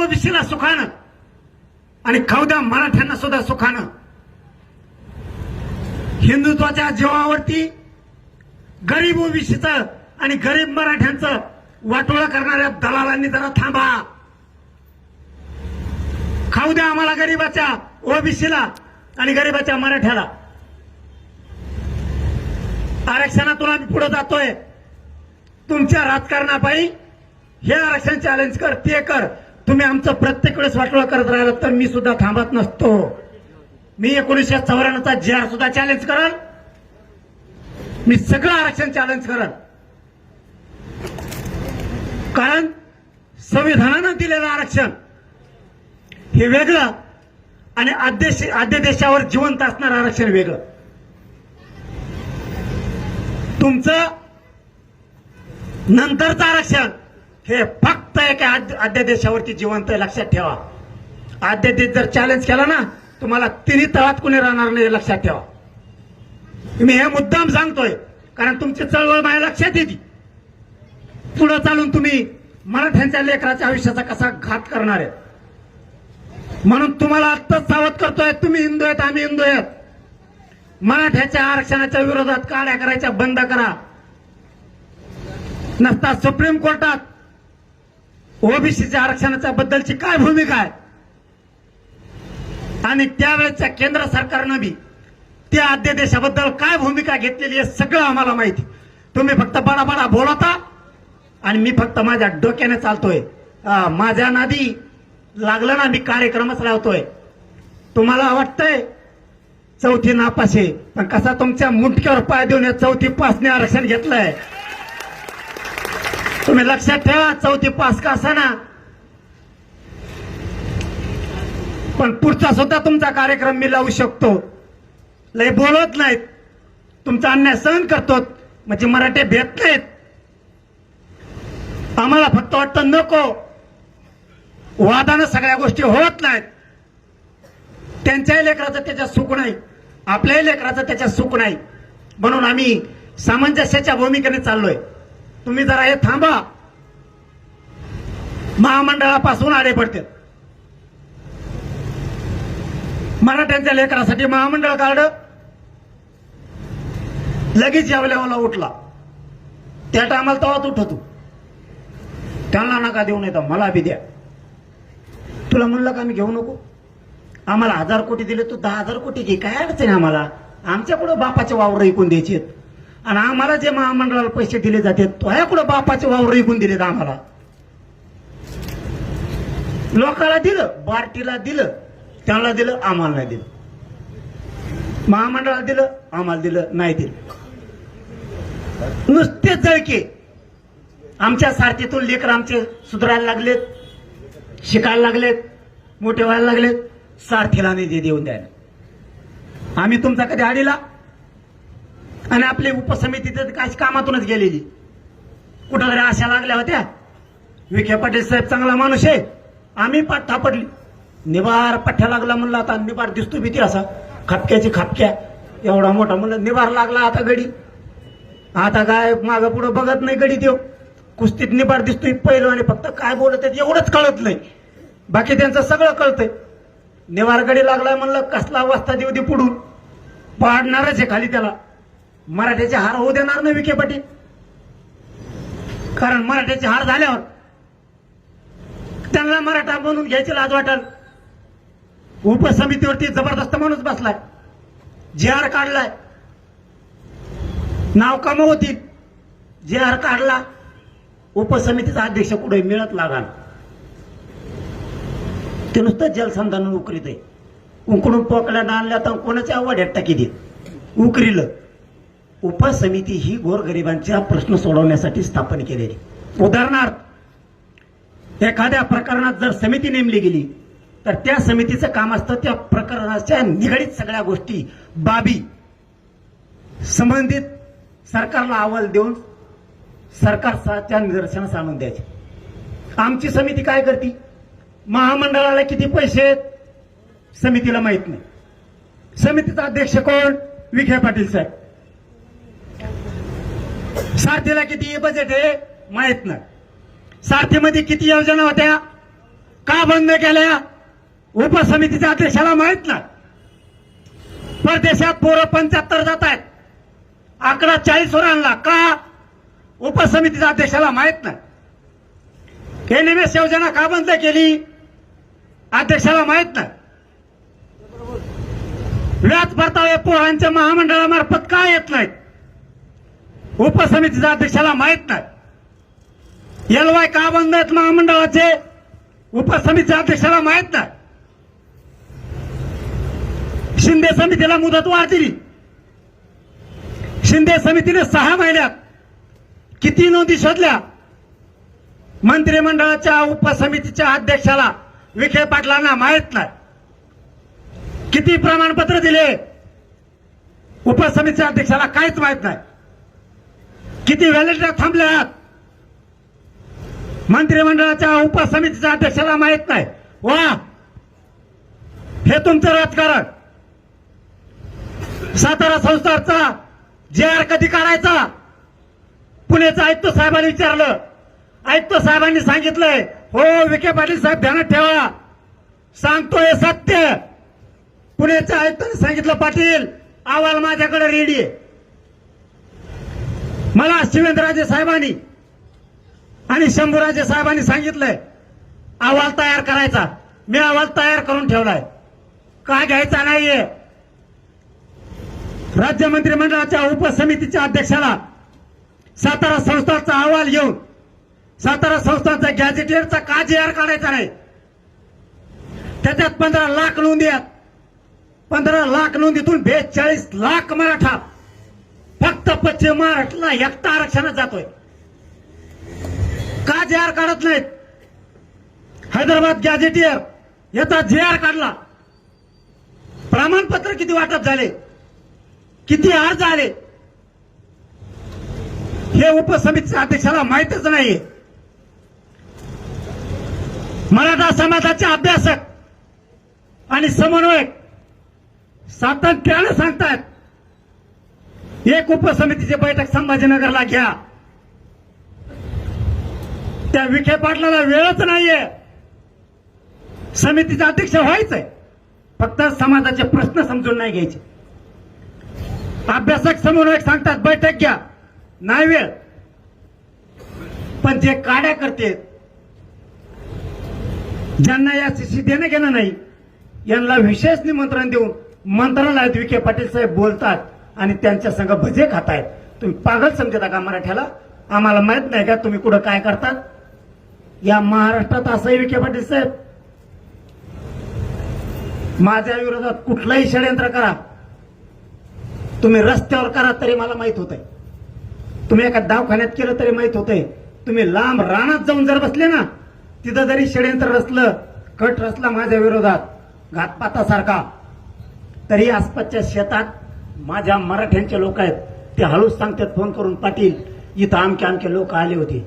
ओबीसीला सुखानं आणि खावद्या मराठ्यांना सुद्धा सुखानं. हिंदुत्वाच्या जीवावरती गरीब ओबीसीचं आणि गरीब मराठ्यांचं वाटोळं करणाऱ्या दलालांनी जरा थांबा. खाऊ द्या आम्हाला गरीबाच्या ओबीसीला आणि गरीबाच्या मराठ्याला. आरक्षणातून आम्ही पुढे जातोय. तुमच्या राजकारणापायी हे आरक्षण चॅलेंज कर, ते कर. तुम्ही आमचं प्रत्येक वेळेस वाटोळं करत राहिलं तर मी सुद्धा थांबत नसतो. मी 1994चा JR सुद्धा चॅलेंज करल. मी सगळं आरक्षण चॅलेंज करल. कारण संविधानानं दिलेलं आरक्षण हे वेगळं आणि अध्यादेशावर जिवंत असणारं आरक्षण वेगळं. तुमचं नंतरचं आरक्षण हे फक्त एका अध्यादेशावरती जिवंत आहे, लक्षात ठेवा. अध्यादेश जर चॅलेंज केला ना तुम्हाला तिन्ही तळात कोणी राहणार नाही, लक्षात ठेवा. मी हे मुद्दाम सांगतोय कारण तुमची चळवळ माझ्या लक्षात येते. पुढे चालून तुम्ही मराठ्यांच्या लेकराच्या आयुष्याचा कसा घात करणार आहे म्हणून तुम्हाला आत्ताच सावध करतोय. तुम्ही हिंदू आहेत, आम्ही हिंदू आहेत. मराठ्याच्या आरक्षणाच्या विरोधात काड्या करायच्या बंद करा. नसता सुप्रीम कोर्टात ओबीसीच्या आरक्षणाच्या बद्दलची काय भूमिका आहे आणि त्यावेळेच्या केंद्र सरकारनं बी त्या अध्यादेशाबद्दल काय भूमिका घेतलेली आहे सगळं आम्हाला माहिती. तुम्ही फक्त बडा बोलता आणि मी फक्त माझ्या डोक्याने चालतोय. माझ्या नादी लागलं ना मी कार्यक्रमच लावतोय. तुम्हाला वाटतंय चौथी नापास आहे, पण कसा तुमच्या मुंडक्यावर पाय देऊन या चौथी पासने आरक्षण घेतलंय. तुम्ही लक्षात ठेवा, चौथी पास का असाना पण पुढचा सुद्धा तुमचा कार्यक्रम मी लावू शकतो. लय बोलत नाहीत, तुमचा अन्याय सहन करतो म्हणजे मराठे भेट नाहीत. आम्हाला फक्त वाटतं नको, वादानं सगळ्या गोष्टी होत नाहीत. त्यांच्याही लेकराचं त्याच्यात सुख नाही, आपल्याही लेकराचं त्याच्यात सुख नाही. म्हणून आम्ही सामंजस्याच्या भूमिकेने चाललोय. तुम्ही जरा हे थांबा. महामंडळापासून आडे पडते. मराठ्यांच्या लेकरासाठी महामंडळ काढलं, लगेच या लेवलला उठला. त्या टायमाला तेव्हाच उठतो. त्यांना नका देऊ, नये तर मला बी द्या. तुला म्हणलं का मी घेऊ नको. आम्हाला 1000 कोटी दिले, तू 10,000 कोटी घे, काय अडचण आहे आम्हाला. आमच्या पुढे बापाचे वावर ऐकून द्यायचे आणि आम्हाला जे महामंडळाला पैसे दिले जाते तो पुढे बापाचे वावर ऐकून दिलेत. आम्हाला लोकांना दिलं, बार्टीला दिलं, त्यांना दिलं, आम्हाला नाही दिलं. महामंडळाला दिलं, आम्हाला दिलं नाही दिलं. नुसते जळके. आमच्या सारथीतून लेकर आमचे सुधारायला लागलेत, शिकायला लागलेत, मोठे व्हायला लागलेत. सारथीला निधी देऊन द्यायला आम्ही तुमचा कधी आडीला आणि आपली उपसमिती तर काही कामातूनच गेलेली. कुठं तरी आशा लागल्या होत्या. विखे पाटील साहेब चांगला माणूस आहे, आम्ही पाठ थापडली. निबार पठ्ठ्या लागला म्हणलं, आता निबार दिसतो भीती असा खापक्याची खापक्या एवढा मोठा म्हणलं. निबार लागला आता गडी. आता काय मागं पुढं बघत नाही गडी. देव कुस्तीत निबार दिसतोय पहिलं आणि फक्त काय बोलत आहेत एवढंच कळत नाही, बाकी त्यांचं सगळं कळतंय. निवार गडी लागलाय म्हणलं, कसला वाजता देऊ दे पुढून पाडणारच आहे खाली त्याला. मराठ्याचे हार होऊ देणार नाही विखे पाटील, कारण मराठ्याचे हार झाल्यावर त्यांना मराठा बनवून घ्यायची लाज वाटल. उपसमितीवरती जबरदस्त माणूस बसलाय, JR काढलाय, नाव कमवतील. JR काढला, उपसमितीचा अध्यक्ष कुठे मिळत लागाल. ते नुसतं जलसंधान उकरीत आहे. उकडून पोकल्या आणल्या तर कोणाच्या वाड्यात टाकी देत उकरीलं. उपसमिती ही गोरगरिबांच्या प्रश्न सोडवण्यासाठी स्थापन केलेली. उदाहरणार्थ एखाद्या प्रकरणात जर समिती नेमली गेली तर त्या समितीचं काम असतं त्या प्रकरणाच्या निगडीत सगळ्या गोष्टी बाबी संबंधित सरकारला अहवाल देऊन सरकारच्या निदर्शनास आणून द्यायचे. आमची समिती काय करते, महामंडळाला किती पैसे आहेत समितीला माहित नाही. समितीचा अध्यक्ष कोण, विखे पाटील साहेब. सारथीला किती बजेट आहे माहित नाही. सारथीमध्ये किती योजना होत्या का बंद केल्या उपसमितीच्या अध्यक्षाला माहित नाही. परदेशात पोरं 75 जात आहेत, आकडा 40 वर आणला का? उपसमितीच्या अध्यक्षाला माहित नाही. एनएमएस योजना का बंद केली अध्यक्षाला माहित नाही. व्याज परतावे पोरांच्या महामंडळामार्फत का येत नाहीत उपसमितीच्या अध्यक्षाला माहित नाही. एलवाय का बंद आहेत महामंडळाचे उपसमितीच्या अध्यक्षाला माहित नाही. शिंदे समितीला मुदतवाढ दिली. शिंदे समितीने 6 महिन्यात किती नोंदी शोधल्या? मंत्रिमंडळाच्या उपसमितीच्या अध्यक्षाला विखे पाटलांना माहित नाही. किती प्रमाणपत्र दिले उपसमितीच्या अध्यक्षाला काहीच माहित नाही. किती व्हॅलिडिटी थांबल्यात मंत्रिमंडळाच्या उपसमितीच्या अध्यक्षाला माहित नाही. वा, हे तुमचं राजकारण. सातारा संस्थाचा JR कधी काढायचा? पुण्याचा आयुक्त साहेबांनी विचारलं. आयुक्त साहेबांनी सांगितलंय, हो विखे पाटील साहेब ध्यानात ठेवा, सांगतोय सत्य. पुण्याच्या आयुक्तांनी सांगितलं, पाटील अहवाल माझ्याकडे रेडी आहे. मला शिवेंद्रराजे साहेबांनी आणि शंभूराजे साहेबांनी सांगितलंय अहवाल तयार करायचा. मी अहवाल तयार करून ठेवलाय, का घ्यायचा नाहीये. राज्य मंत्रिमंडळाच्या उपसमितीच्या अध्यक्षाला सातारा संस्थांचा अहवाल घेऊन सातारा संस्थांचा गॅझेटियरचा का JR काढायचा नाही? त्याच्यात 15 लाख नोंदी आहेत. 15 लाख नोंदीतून 42 लाख मराठा फक्त पश्चिम महाराष्ट्राला एकटा आरक्षणात जातोय. का JR काढत नाहीत? हैदराबाद गॅझेटियर याचा JR काढला. प्रमाणपत्र किती वाटप झाले, किती अर्ज आले, हे उपसमितीच्या अध्यक्षाला माहितच नाहीये. मराठा समाजाचे अभ्यासक आणि समन्वयक सातत्याने सांगतात, एक उपसमितीची बैठक संभाजीनगरला घ्या. त्या विखे पाटलाला वेळच नाहीये. समितीचा अध्यक्ष व्हायचंय, फक्त समाजाचे प्रश्न समजून नाही घ्यायचे. अभ्यासक समन्वयक सांगतात बैठक घ्या, नाही वेळ. पण जे काड्या करते, ज्यांना याची देणं घेणं नाही, यांना विशेष निमंत्रण देऊन मंत्रालयात विखे पाटील साहेब बोलतात आणि त्यांच्या संग भजे खातायत. तुम्ही पागल समजता का मराठ्याला? आम्हाला माहित नाही का तुम्ही कुठं काय करतात? या महाराष्ट्रात असंही विखे पाटील साहेब, माझ्या विरोधात कुठलंही षडयंत्र करा, तुम्ही रस्त्यावर करा तरी मला माहित होतंय. तुम्ही एका दवाखान्यात केलं तरी माहित होतंय. तुम्ही लांब रानात जाऊन जर बसले ना, तिथं जरी षडयंत्र रचलं, कट रचला माझ्या विरोधात घातपातासारखा, तरी आसपासच्या शेतात माझ्या मराठ्यांचे लोक आहेत, ते हळूच सांगतात फोन करून, पाटील इथं आमके आमके लोक आले होते.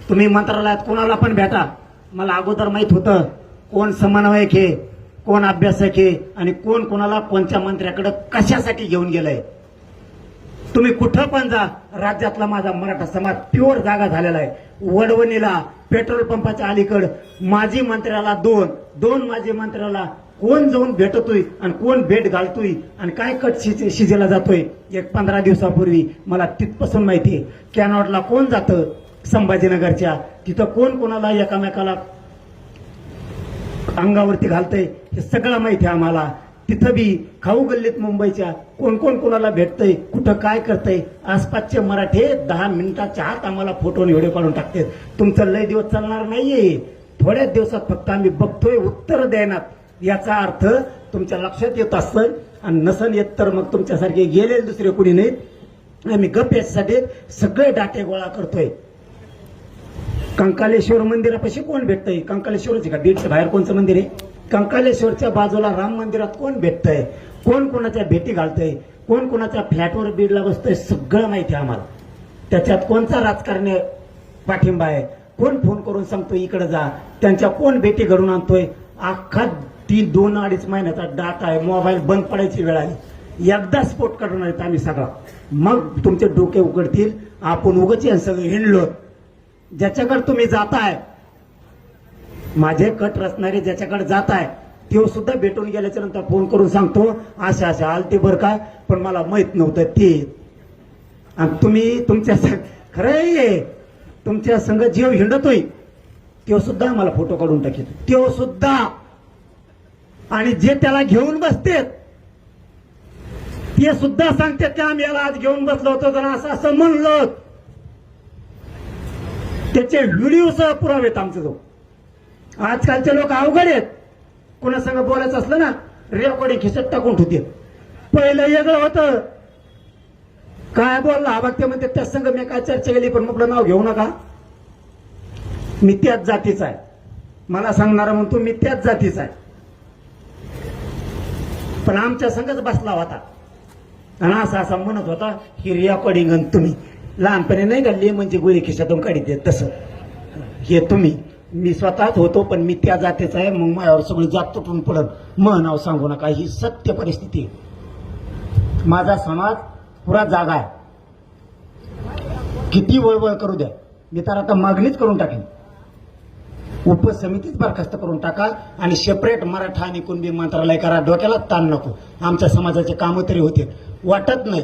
तुम्ही मंत्रालयात कोणाला पण भेटा, मला अगोदर माहित होतं कोण समन्वयक आहे, कोण अभ्यासक आहे आणि कोण कोणाला कोणत्या मंत्र्याकडे कशासाठी घेऊन गेलंय. तुम्ही कुठं पण जा, राज्यातला माझा मराठा समाज प्युअर जागा झालेला आहे. वडवणीला पेट्रोल पंपाच्या अलीकडे माजी मंत्र्याला दोन माजी मंत्र्याला कोण जाऊन भेटतोय आणि कोण भेट घालतोय आणि काय कट शिजेला जातोय. एक 15 दिवसापूर्वी मला तिथपासून माहिती आहे. कॅनॉटला कोण जातं संभाजीनगरच्या, तिथं कोण कोणाला एकामेकाला अंगावरती घालतंय हे सगळं माहिती आहे आम्हाला. तिथं बी खाऊ गल्लीत मुंबईच्या कोण कोण कोणाला भेटतंय, कुठं काय करतंय. आसपासचे मराठे 10 मिनिटाच्या आत आम्हाला फोटो आणि व्हिडिओ काढून टाकतात. तुमचं लय दिवस चालणार नाहीये, थोड्याच दिवसात फक्त आम्ही बघतोय उत्तर देणार. याचा अर्थ तुमच्या लक्षात येत असतं आणि नसन येत तर मग तुमच्यासारखे गेलेले दुसरे कुणी नाहीत. आम्ही गप यासाठी सगळे डाटे गोळा करतोय. कंकालेश्वर मंदिरापाशी कोण भेटतंय? कंकालेश्वरच का बीडच्या बाहेर कोणचं मंदिर आहे? कंकालेश्वरच्या बाजूला राम मंदिरात कोण भेटतंय, कोण कोणाच्या भेटी घालतंय, कोण कोणाच्या फ्लॅटवर बीडला बसतोय, सगळं माहिती आहे आम्हाला. त्याच्यात कोणचा राजकारणी पाठिंबा आहे, कोण फोन करून सांगतोय इकडे जा, त्यांच्या कोण भेटी घडून आणतोय. अख्खा 2-2.5 महिन्याचा डाटा आहे. मोबाईल बंद पडायची वेळ आली, एकदा स्फोट काढून आहेत आम्ही सगळा. मग तुमचे डोके उघडतील. आपण उगाच सगळं हिंडलो. ज्याच्याकडे तुम्ही जाताय माझे कट रचणारे ज्याच्याकडे जात आहे तो सुद्धा भेटून गेल्याच्या नंतर फोन करून सांगतो अशा अशा आलते बरं का, पण मला माहित नव्हतं ते. आणि तुम्ही तुमच्या खरंय तुमच्या संग जीव हिंडतोय तो सुद्धा मला फोटो काढून टाकेल तो सुद्धा. आणि जे त्याला घेऊन बसतेत ते सुद्धा सांगतात की आम्ही याला आज घेऊन बसलो होतो जरा असं असं म्हणलो. त्याचे व्हिडिओ सह पुरावेत आमच्याजवळ. आजकालचे लोक अवघड आहेत. कोणा संग बोलायचं असलं ना रेकॉर्डिंग खिशात टाकून ठेवते. पहिलं वेगळं होतं. काय बोलला हा बघते म्हणते त्या संग मी काय चर्चा केली पण म्हटलं नाव घेऊ नका, मी त्याच जातीचा आहे. मला सांगणारा म्हणतो मी त्याच जातीचा आहे, पण आमच्या संगच बसला होता आणि असा असा म्हणत होता ही रेकॉर्डिंग. आणि तुम्ही लहानपणी नाही का लेमनची गोळी खिशातून काढीत देत तसं हे तुम्ही. मी स्वतःच होतो पण मी त्या जातीचा आहे. मग माझ्यावर सगळी जात तुटून पडत. मग नाव सांगू नका, ही सत्य परिस्थिती आहे. माझा समाज पुरा जागा आहे. किती वळवळ करू द्या, मी तर आता मागणीच करून टाकेन. उपसमितीच बरखास्त करून टाका आणि सेपरेट मराठा आणि कुणबी मंत्रालय करा. डोक्याला ताण नको. आमच्या समाजाचे कामं तरी होते. वाटत नाही